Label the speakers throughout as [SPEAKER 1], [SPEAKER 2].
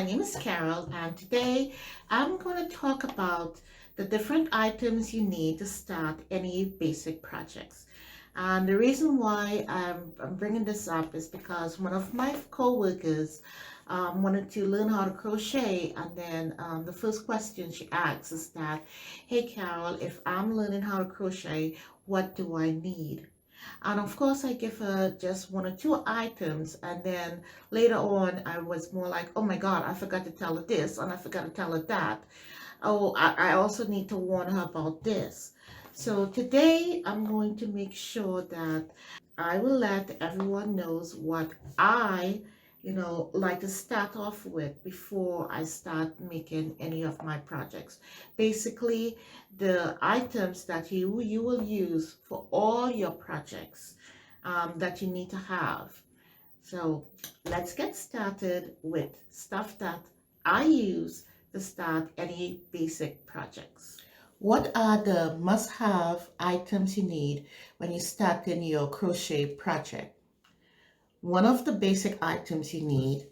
[SPEAKER 1] my name is Carol, and today I'm going to talk about the different items you need to start any basic projects. And the reason why I'm bringing this up is because one of my co-workers wanted to learn how to crochet, and then the first question she asks is that, hey Carol, if I'm learning how to crochet, what do I need? And of course, I give her just one or two items. And then later on, I was more like, oh my God, I forgot to tell her this and I forgot to tell her that. Oh, I also need to warn her about this. So today, I'm going to make sure that I will let everyone knows what I like to start off with before I start making any of my projects. Basically, the items that you will use for all your projects that you need to have. So let's get started with stuff that I use to start any basic projects. What are the must-have items you need when you start in your crochet project? One of the basic items you need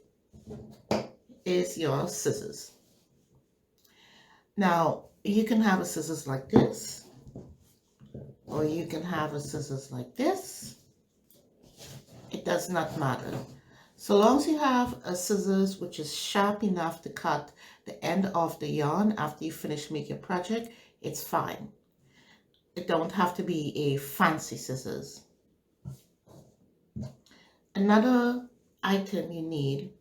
[SPEAKER 1] is your scissors. Now, you can have a scissors like this, or you can have a scissors like this. It does not matter. So long as you have a scissors which is sharp enough to cut the end of the yarn after you finish making your project, it's fine. It don't have to be a fancy scissors. Another item you need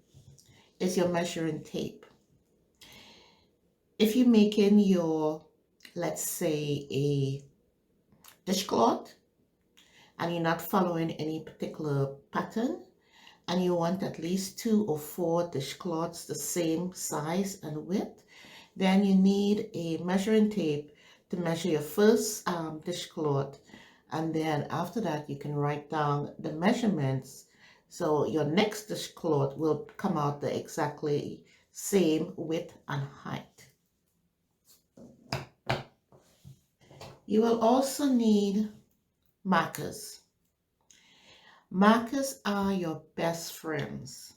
[SPEAKER 1] is your measuring tape. If you're making your, let's say, a dishcloth and you're not following any particular pattern and you want at least 2 or 4 dishcloths the same size and width, then you need a measuring tape to measure your first dishcloth, and then after that you can write down the measurements so your next dishcloth will come out the exactly same width and height. You will also need markers. Markers are your best friends.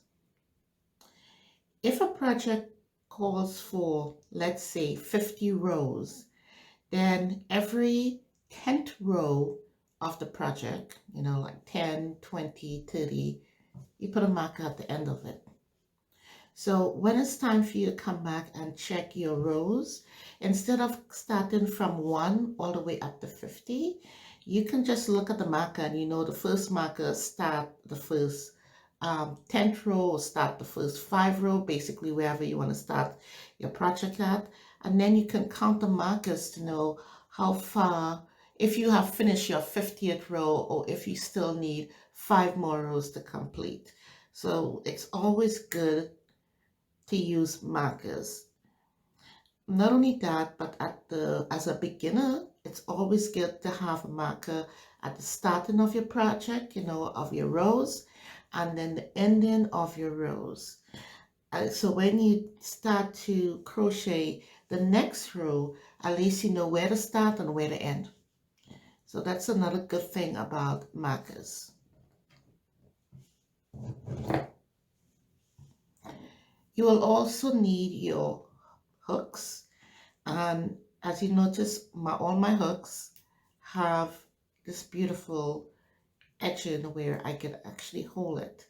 [SPEAKER 1] If a project calls for, let's say, 50 rows, then every 10th row of the project, like 10, 20, 30, you put a marker at the end of it. So when it's time for you to come back and check your rows, instead of starting from 1 all the way up to 50, you can just look at the marker and the first marker start the first 10th row or start the first 5 row, basically wherever you want to start your project at. And then you can count the markers to know how far, if you have finished your 50th row or if you still need 5 more rows to complete. So it's always good to use markers. Not only that, but as a beginner, it's always good to have a marker at the starting of your project, of your rows, and then the ending of your rows. So when you start to crochet the next row, at least you know where to start and where to end. So that's another good thing about markers. You will also need your hooks, and as you notice, all my hooks have this beautiful edging where I can actually hold it.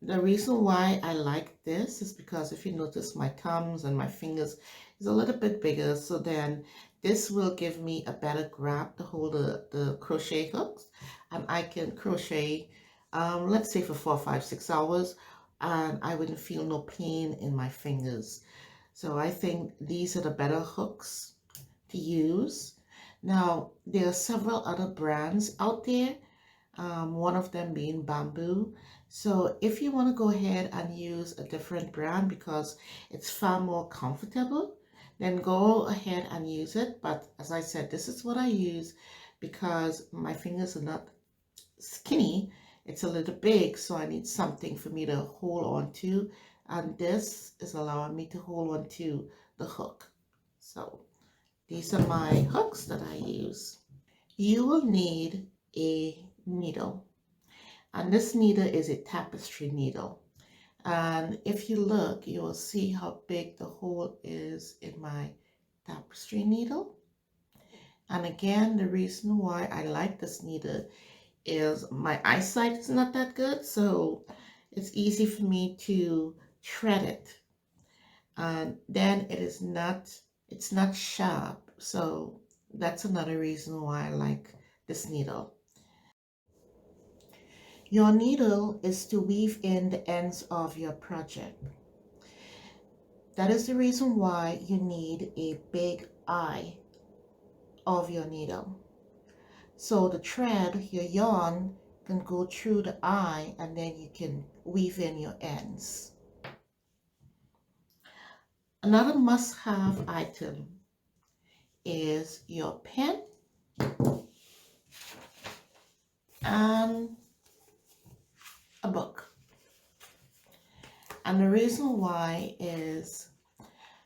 [SPEAKER 1] The reason why I like this is because if you notice, my thumbs and my fingers is a little bit bigger, so then this will give me a better grab to hold the crochet hooks, and I can crochet let's say for 4, 5, 6 hours, and I wouldn't feel no pain in my fingers. So I think these are the better hooks to use. Now, there are several other brands out there, one of them being Bamboo. So if you want to go ahead and use a different brand because it's far more comfortable, then go ahead and use it. But as I said, this is what I use because my fingers are not skinny. It's a little big, so I need something for me to hold on to, and this is allowing me to hold on to the hook. So these are my hooks that I use. You will need a needle, and this needle is a tapestry needle. And if you look, you will see how big the hole is in my tapestry needle. And again, the reason why I like this needle is my eyesight is not that good, so it's easy for me to thread it. And then it's not sharp. So that's another reason why I like this needle. Your needle is to weave in the ends of your project. That is the reason why you need a big eye of your needle. So the thread, your yarn, can go through the eye and then you can weave in your ends. Another must-have item is your pen and a book. And the reason why is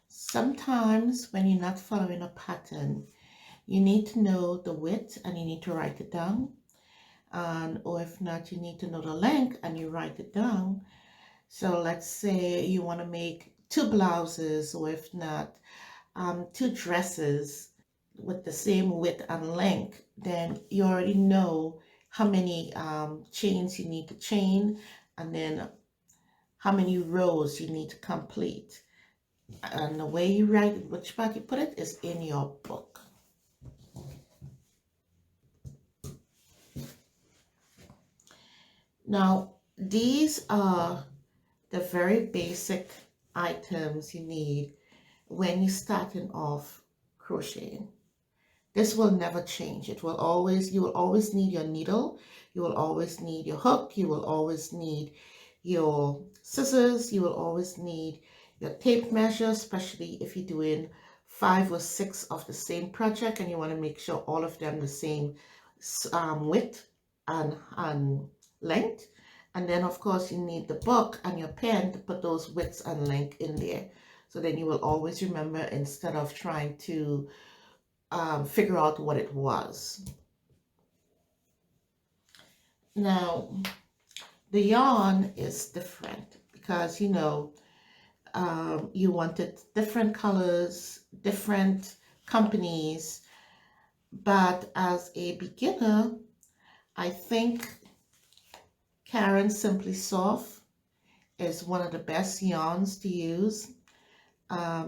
[SPEAKER 1] sometimes when you're not following a pattern, you need to know the width and you need to write it down. Or if not, you need to know the length and you write it down. So let's say you want to make 2 blouses, or if not, 2 dresses with the same width and length, then you already know how many chains you need to chain, and then how many rows you need to complete. And the way you write it, which part you put it, is in your book. Now, these are the very basic items you need when you're starting off crocheting. This will never change. You will always need your needle, you will always need your hook, you will always need your scissors, you will always need your tape measure, especially if you're doing 5 or 6 of the same project and you want to make sure all of them the same width and length. And then of course you need the book and your pen to put those widths and length in there. So then you will always remember instead of trying to figure out what it was. Now, the yarn is different because, you know, you wanted different colors, different companies. But as a beginner, I think Karen Simply Soft is one of the best yarns to use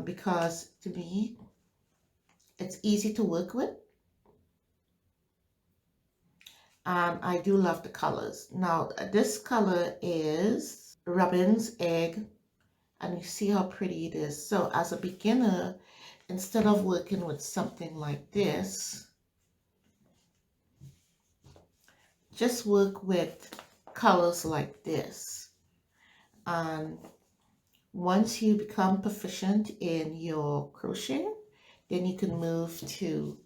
[SPEAKER 1] because to me, it's easy to work with. I do love the colors. Now, this color is Robin's Egg, and you see how pretty it is. So as a beginner, instead of working with something like this, just work with colors like this. And once you become proficient in your crochet, then you can move to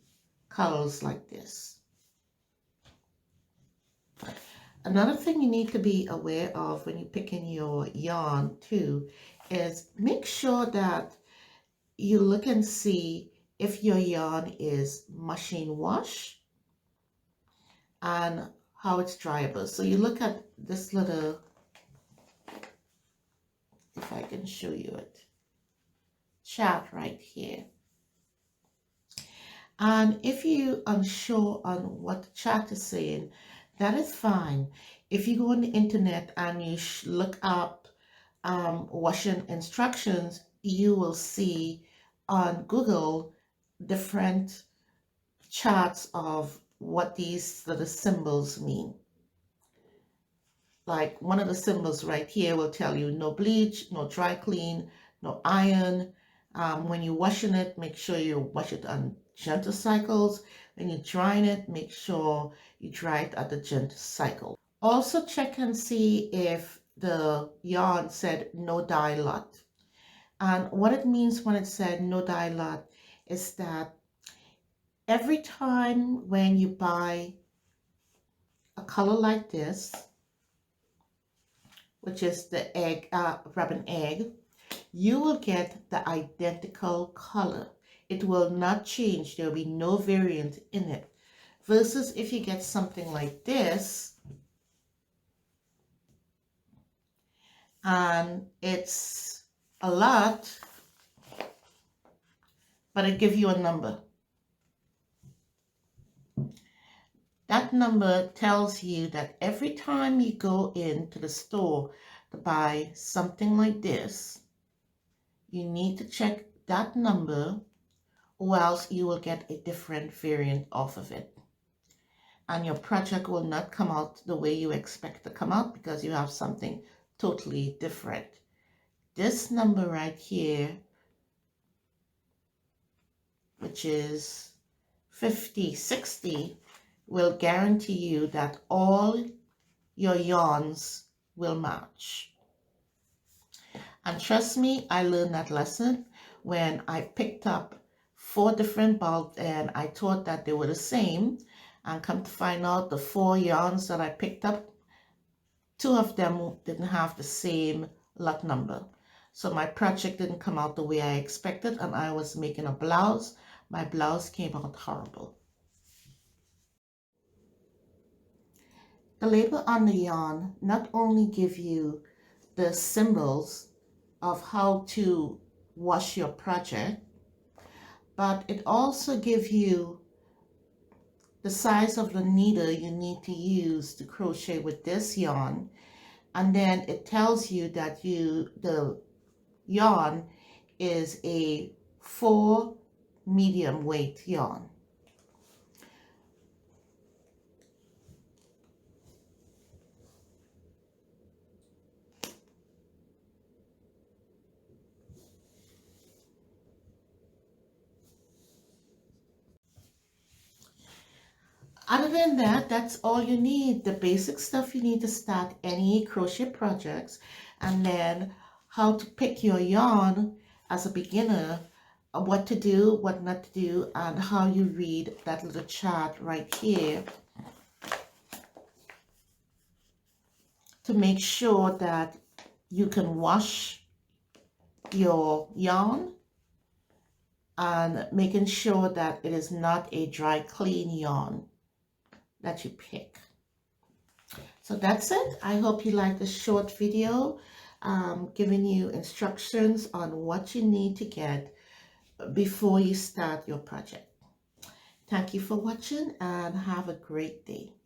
[SPEAKER 1] colors like this. Another thing you need to be aware of when you're picking your yarn too is make sure that you look and see if your yarn is machine wash and how it's dryable. So you look at this little, if I can show you it, chart right here. And if you're unsure on what the chart is saying, that is fine. If you go on the internet and you look up washing instructions, you will see on Google different charts of what these little symbols mean. Like one of the symbols right here will tell you no bleach, no dry clean, no iron. When you're washing it, make sure you wash it on gentle cycles. When you're drying it, make sure you dry it at the gentle cycle. Also check and see if the yarn said no dye lot. And what it means when it said no dye lot is that every time when you buy a color like this, which is the egg, robin egg, you will get the identical color. It will not change. There will be no variant in it. Versus if you get something like this, and it's a lot, but it gives you a number. That number tells you that every time you go into the store to buy something like this, you need to check that number, or else you will get a different variant off of it. And your project will not come out the way you expect to come out because you have something totally different. This number right here, which is 50, 60, will guarantee you that all your yarns will match. And trust me, I learned that lesson when I picked up 4 different bulbs and I thought that they were the same, and come to find out the 4 yarns that I picked up, 2 of them didn't have the same lot number. So my project didn't come out the way I expected, and I was making a blouse. My blouse came out horrible. The label on the yarn not only give you the symbols of how to wash your project, but it also gives you the size of the needle you need to use to crochet with this yarn. And then it tells you that the yarn is a 4 medium weight yarn. Other than that, that's all you need. The basic stuff you need to start any crochet projects, and then how to pick your yarn as a beginner, what to do, what not to do, and how you read that little chart right here to make sure that you can wash your yarn, and making sure that it is not a dry clean yarn that you pick. So that's it. I hope you like this short video giving you instructions on what you need to get before you start your project. Thank you for watching and have a great day.